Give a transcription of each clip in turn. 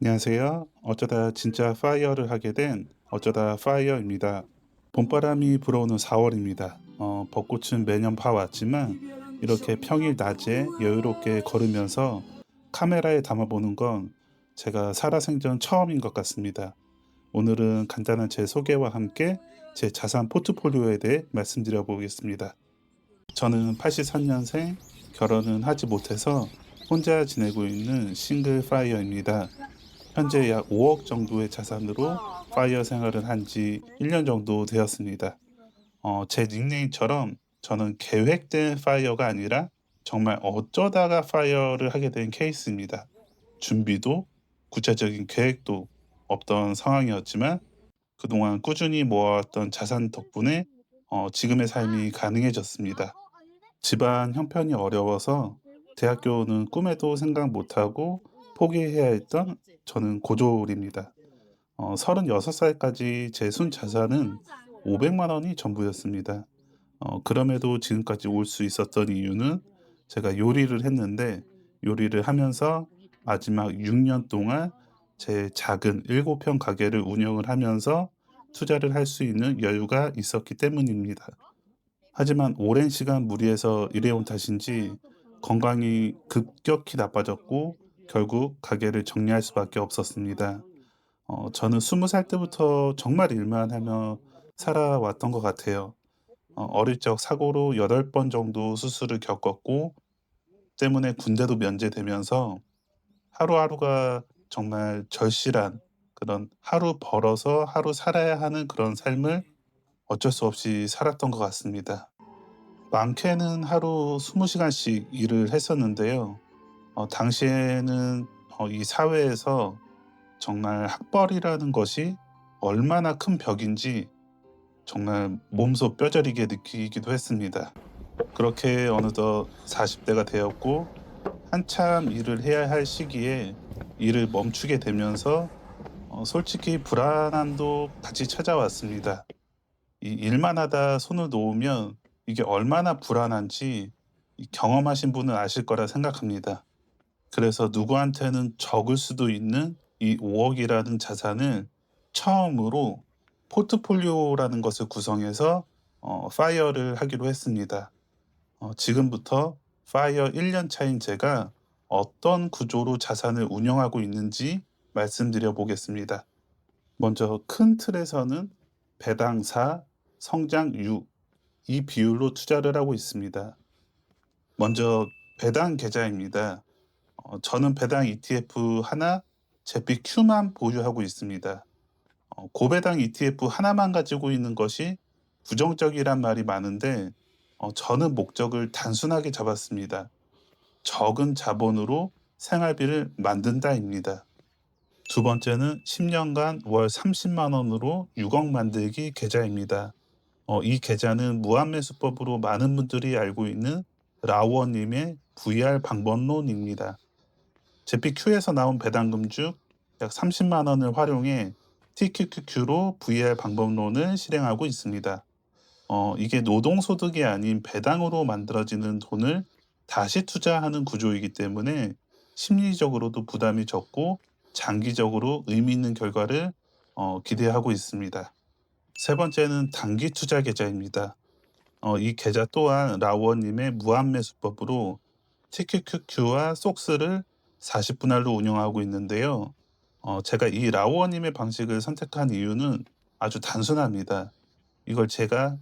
안녕하세요. 어쩌다 진짜 파이어를 하게 된 어쩌다 파이어입니다. 봄바람이 불어오는 4월입니다. 벚꽃은 매년 봐왔지만 이렇게 평일 낮에 여유롭게 걸으면서 카메라에 담아보는 건 제가 살아생전 처음인 것 같습니다. 오늘은 간단한 제 소개와 함께 제 자산 포트폴리오에 대해 말씀드려 보겠습니다. 저는 83년생, 결혼은 하지 못해서 혼자 지내고 있는 싱글 파이어입니다. 현재 약 5억 정도의 자산으로 파이어 생활을 한 지 1년 정도 되었습니다. 제 닉네임처럼 저는 계획된 파이어가 아니라 정말 어쩌다가 파이어를 하게 된 케이스입니다. 준비도 구체적인 계획도 없던 상황이었지만 그동안 꾸준히 모아왔던 자산 덕분에 지금의 삶이 가능해졌습니다. 집안 형편이 어려워서 대학교는 꿈에도 생각 못하고 포기해야 했던 저는 고졸입니다. 36살까지 제 순자산은 500만 원이 전부였습니다. 그럼에도 지금까지 올 수 있었던 이유는 제가 요리를 했는데 요리를 하면서 마지막 6년 동안 제 작은 7평 가게를 운영을 하면서 투자를 할 수 있는 여유가 있었기 때문입니다. 하지만 오랜 시간 무리해서 일해온 탓인지 건강이 급격히 나빠졌고 결국 가게를 정리할 수밖에 없었습니다. 저는 20살 때부터 정말 일만 하며 살아왔던 것 같아요. 어릴 적 사고로 8번 정도 수술을 겪었고 때문에 군대도 면제되면서 하루하루가 정말 절실한 그런 하루 벌어서 하루 살아야 하는 그런 삶을 어쩔 수 없이 살았던 것 같습니다. 많게는 하루 20시간씩 일을 했었는데요. 당시에는 이 사회에서 정말 학벌이라는 것이 얼마나 큰 벽인지 정말 몸소 뼈저리게 느끼기도 했습니다. 그렇게 어느덧 40대가 되었고 한참 일을 해야 할 시기에 일을 멈추게 되면서 솔직히 불안함도 같이 찾아왔습니다. 이 일만 하다 손을 놓으면 이게 얼마나 불안한지 이 경험하신 분은 아실 거라 생각합니다. 그래서 누구한테는 적을 수도 있는 이 5억이라는 자산을 처음으로 포트폴리오라는 것을 구성해서 파이어를 하기로 했습니다. 지금부터 파이어 1년 차인 제가 어떤 구조로 자산을 운영하고 있는지 말씀드려 보겠습니다. 먼저 큰 틀에서는 배당 4, 성장 6, 이 비율로 투자를 하고 있습니다. 먼저 배당 계좌입니다. 저는 배당 ETF 하나, 제피 Q만 보유하고 있습니다. 고배당 ETF 하나만 가지고 있는 것이 부정적이란 말이 많은데 저는 목적을 단순하게 잡았습니다. 적은 자본으로 생활비를 만든다입니다. 두 번째는 10년간 월 30만 원으로 6억 만들기 계좌입니다. 이 계좌는 무한매수법으로 많은 분들이 알고 있는 라우어님의 VR 방법론입니다. 제피Q에서 나온 배당금 중 약 30만 원을 활용해 TQQQ로 VR 방법론을 실행하고 있습니다. 이게 노동소득이 아닌 배당으로 만들어지는 돈을 다시 투자하는 구조이기 때문에 심리적으로도 부담이 적고 장기적으로 의미 있는 결과를 기대하고 있습니다. 세 번째는 단기 투자 계좌입니다. 이 계좌 또한 라우어님의 무한매수법으로 TQQQ와 속스를 40분할로 운영하고 있는데요. 제가 이 라우어님의 방식을 선택한 이유는 아주 단순합니다. 이걸 제가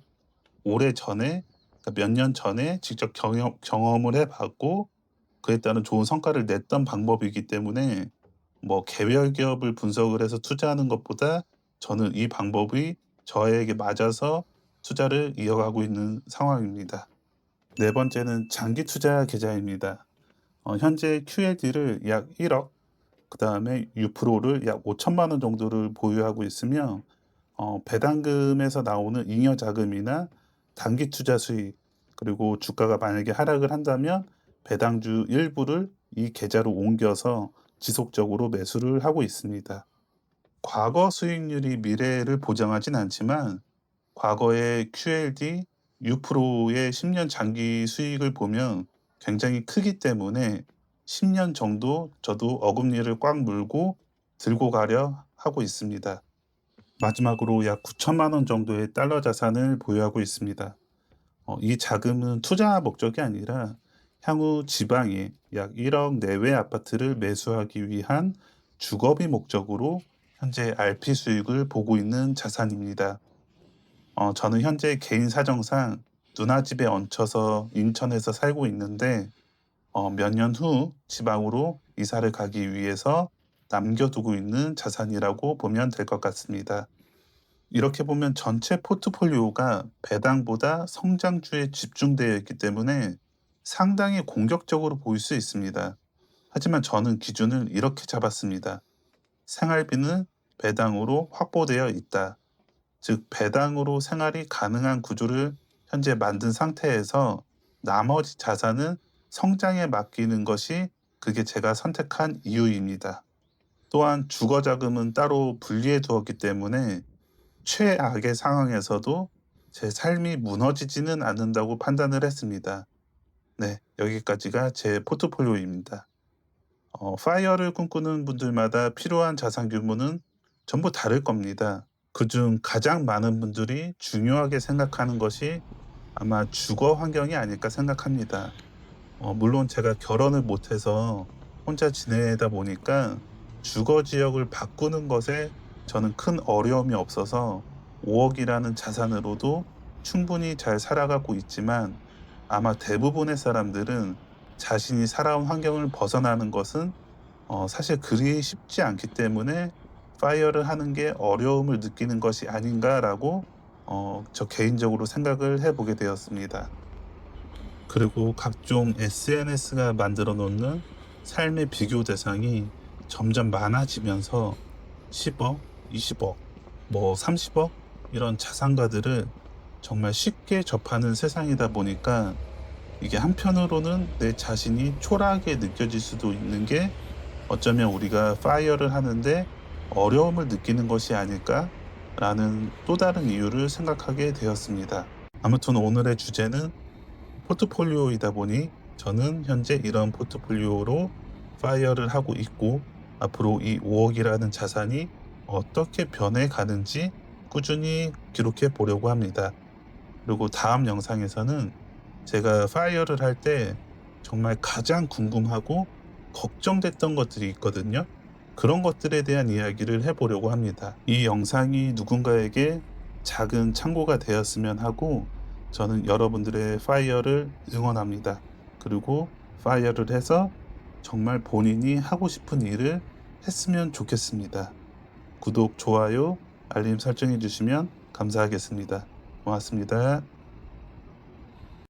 오래전에, 그러니까 몇 년 전에 직접 경험을 해봤고 그에 따른 좋은 성과를 냈던 방법이기 때문에 뭐 개별 기업을 분석을 해서 투자하는 것보다 저는 이 방법이 저에게 맞아서 투자를 이어가고 있는 상황입니다. 네 번째는 장기 투자 계좌입니다. 현재 QLD를 약 1억, 그다음에 유프로를 약 5천만 원 정도를 보유하고 있으며 배당금에서 나오는 잉여 자금이나 단기 투자 수익, 그리고 주가가 만약에 하락을 한다면 배당주 일부를 이 계좌로 옮겨서 지속적으로 매수를 하고 있습니다. 과거 수익률이 미래를 보장하진 않지만 과거의 QLD, U-프로의 10년 장기 수익을 보면 굉장히 크기 때문에 10년 정도 저도 어금니를 꽉 물고 들고 가려 하고 있습니다. 마지막으로 약 9천만 원 정도의 달러 자산을 보유하고 있습니다. 이 자금은 투자 목적이 아니라 향후 지방에 약 1억 내외 아파트를 매수하기 위한 주거비 목적으로 현재 RP 수익을 보고 있는 자산입니다. 저는 현재 개인 사정상 누나 집에 얹혀서 인천에서 살고 있는데 몇 년 후 지방으로 이사를 가기 위해서 남겨두고 있는 자산이라고 보면 될 것 같습니다. 이렇게 보면 전체 포트폴리오가 배당보다 성장주에 집중되어 있기 때문에 상당히 공격적으로 보일 수 있습니다. 하지만 저는 기준을 이렇게 잡았습니다. 생활비는 배당으로 확보되어 있다. 즉, 배당으로 생활이 가능한 구조를 현재 만든 상태에서 나머지 자산은 성장에 맡기는 것이 그게 제가 선택한 이유입니다. 또한 주거 자금은 따로 분리해 두었기 때문에 최악의 상황에서도 제 삶이 무너지지는 않는다고 판단을 했습니다. 네, 여기까지가 제 포트폴리오입니다. 파이어를 꿈꾸는 분들마다 필요한 자산 규모는 전부 다를 겁니다. 그중 가장 많은 분들이 중요하게 생각하는 것이 아마 주거 환경이 아닐까 생각합니다. 물론 제가 결혼을 못해서 혼자 지내다 보니까 주거 지역을 바꾸는 것에 저는 큰 어려움이 없어서 5억이라는 자산으로도 충분히 잘 살아가고 있지만 아마 대부분의 사람들은 자신이 살아온 환경을 벗어나는 것은 사실 그리 쉽지 않기 때문에 파이어를 하는 게 어려움을 느끼는 것이 아닌가라고 저 개인적으로 생각을 해보게 되었습니다. 그리고 각종 SNS가 만들어 놓는 삶의 비교 대상이 점점 많아지면서 10억, 20억, 뭐 30억 이런 자산가들을 정말 쉽게 접하는 세상이다 보니까 이게 한편으로는 내 자신이 초라하게 느껴질 수도 있는 게 어쩌면 우리가 파이어를 하는데 어려움을 느끼는 것이 아닐까라는 또 다른 이유를 생각하게 되었습니다. 아무튼 오늘의 주제는 포트폴리오이다 보니 저는 현재 이런 포트폴리오로 파이어를 하고 있고 앞으로 이 5억이라는 자산이 어떻게 변해 가는지 꾸준히 기록해 보려고 합니다. 그리고 다음 영상에서는 제가 파이어를 할 때 정말 가장 궁금하고 걱정됐던 것들이 있거든요. 그런 것들에 대한 이야기를 해보려고 합니다. 이 영상이 누군가에게 작은 참고가 되었으면 하고 저는 여러분들의 파이어를 응원합니다. 그리고 파이어를 해서 정말 본인이 하고 싶은 일을 했으면 좋겠습니다. 구독, 좋아요, 알림 설정해 주시면 감사하겠습니다. 고맙습니다.